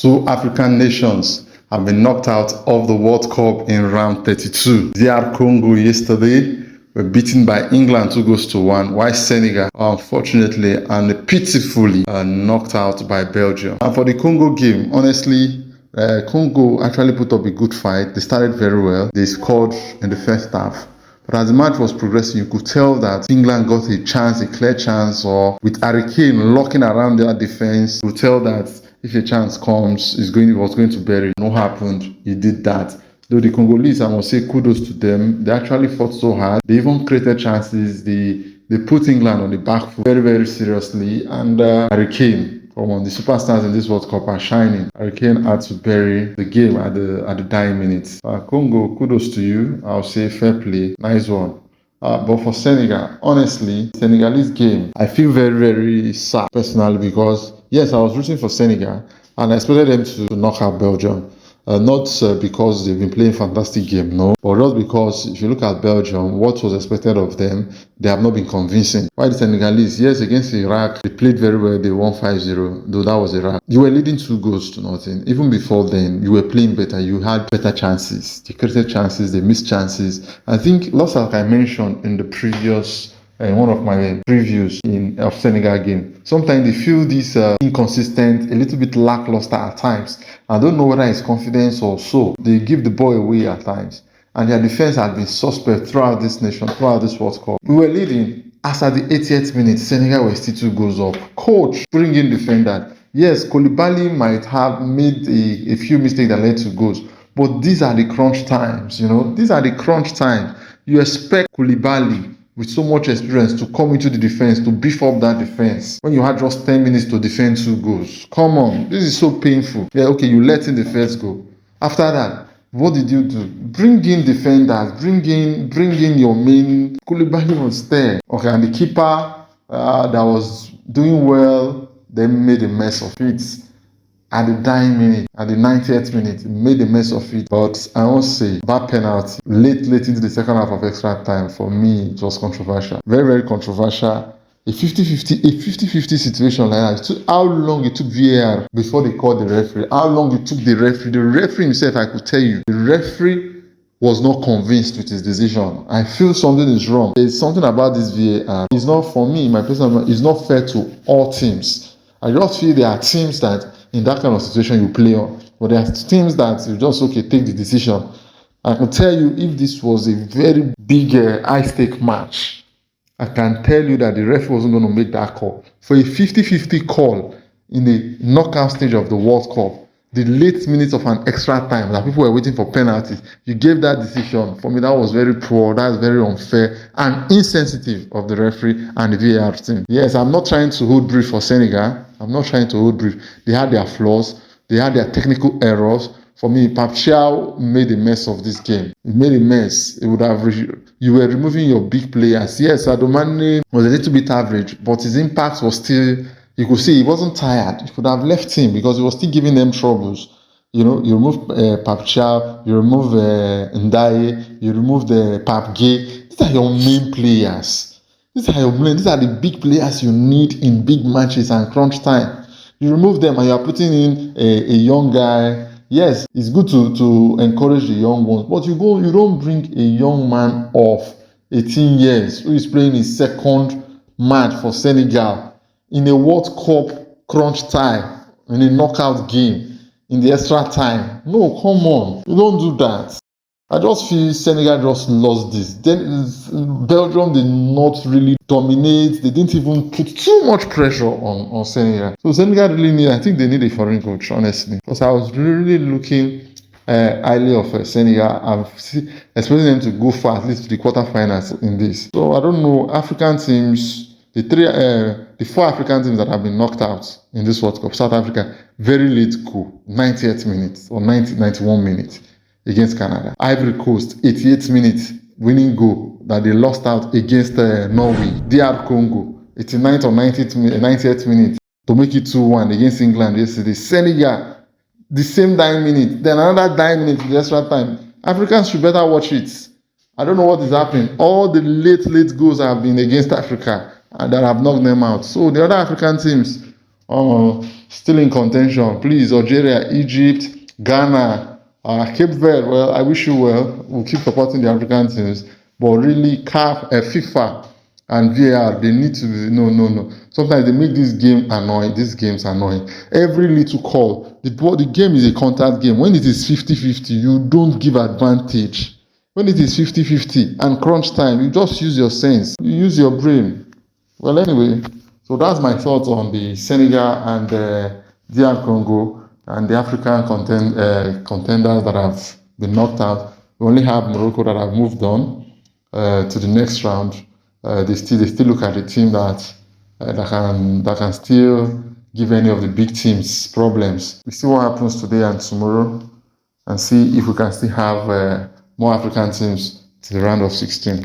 Two African nations have been knocked out of the World Cup in round 32. DR Congo yesterday were beaten by England 2-1, while Senegal, unfortunately and pitifully, knocked out by Belgium. And for the Congo game, honestly, Congo actually put up a good fight. They started very well. They scored in the first half. But as the match was progressing, you could tell that England got a chance, a clear chance, or with Kane locking around their defense, you could tell that if a chance comes, it was going to bury. No happened. He did that. Though the Congolese, I must say kudos to them. They actually fought so hard. They even created chances. They put England on the back foot very, very seriously. And Kane, come on, the superstars in this World Cup are shining. Kane had to bury the game at the dying minutes. Congo, kudos to you. I'll say fair play. Nice one. But for Senegal, honestly, Senegalese game, I feel very, very sad personally because, yes, I was rooting for Senegal and I expected them to knock out Belgium. Not because they've been playing fantastic game, no, but just because if you look at Belgium, what was expected of them, they have not been convincing. While the Senegalese, yes, against Iraq, they played very well, they won 5-0, though that was Iraq. You were leading 2-0. Even before then, you were playing better, you had better chances. They created chances, they missed chances. I think, lots like I mentioned in the previous in one of my previews of Senegal game. Sometimes they feel this inconsistent, a little bit lackluster at times. I don't know whether it's confidence or so. They give the ball away at times. And their defense has been suspect throughout this nation, throughout this World Cup. We were leading. As at the 80th minute, Senegal were still 2 goals up. Coach, bring in defender. Yes, Koulibaly might have made a few mistakes that led to goals. But these are the crunch times, These are the crunch times. You expect Koulibaly with so much experience to come into the defense, to beef up that defense. When you had just 10 minutes to defend 2 goals. Come on, this is so painful. Yeah, okay, you let in the first goal. After that, what did you do? Bring in defenders, bring in your main. Koulibaly was there. Okay, and the keeper that was doing well, then made a mess of it. At the dying minute, at the 90th minute, made a mess of it. But I won't say that penalty late into the second half of extra time, for me, it was controversial. Very, very controversial. A 50-50 situation like that. How long it took VAR before they called the referee? How long it took the referee? The referee himself, I could tell you, the referee was not convinced with his decision. I feel something is wrong. There's something about this VAR. It's not, for me, my personal opinion, it's not fair to all teams. I just feel there are teams that in that kind of situation you play on. But there are teams that you just, take the decision. I can tell you, if this was a very big high-stake match, I can tell you that the referee wasn't going to make that call. For a 50-50 call in the knockout stage of the World Cup, the late minutes of an extra time that people were waiting for penalties, you gave that decision. For me, that was very poor, that's very unfair and insensitive of the referee and the VAR team. Yes, I'm not trying to hold brief for Senegal. They had their flaws, they had their technical errors. For me, Papchao made a mess of this game. He made a mess. You were removing your big players. Yes, Adomane was a little bit average, but his impact was still, you could see he wasn't tired. You could have left him because he was still giving them troubles. You remove Papchao, you remove Ndaye, you remove the Papgay. These are your main players. These are the big players you need in big matches and crunch time. You remove them and you are putting in a young guy. Yes, it's good to encourage the young ones, but you don't bring a young man of 18 years who is playing his second match for Senegal in a World Cup crunch time, in a knockout game, in the extra time. No, come on. You don't do that. I just feel Senegal just lost this. Then Belgium did not really dominate. They didn't even put too much pressure on Senegal. So Senegal I think they need a foreign coach, honestly. Because I was really looking highly of Senegal. I'm expecting them to go far, at least to the quarterfinals in this. So I don't know, African teams, the 4 African teams that have been knocked out in this World Cup, South Africa, very late goal, 90th minute or 91 minutes. Against Canada. Ivory Coast, 88th minute winning goal that they lost out against Norway. DR Congo, 89th or 90th minute to make it 2-1 against England yesterday. Senegal, the same dying minute, then another dying minute in the extra time. Africans should better watch it. I don't know what is happening. All the late goals have been against Africa and that have knocked them out. So the other African teams, Still in contention. Please, Algeria, Egypt, Ghana, Cape Verde. Well, I wish you well. We'll keep supporting the African teams. But really, FIFA and VAR, they need to be, no. Sometimes they make this game annoying, these games annoying. Every little call, the game is a contact game. When it is 50-50, you don't give advantage. When it is 50-50 and crunch time, you just use your sense, you use your brain. Well, anyway, so that's my thoughts on the Senegal and DR Congo and the African contenders that have been knocked out. We only have Morocco that have moved on to the next round. They still look at the team that can still give any of the big teams problems. We see what happens today and tomorrow, and see if we can still have more African teams to the round of 16.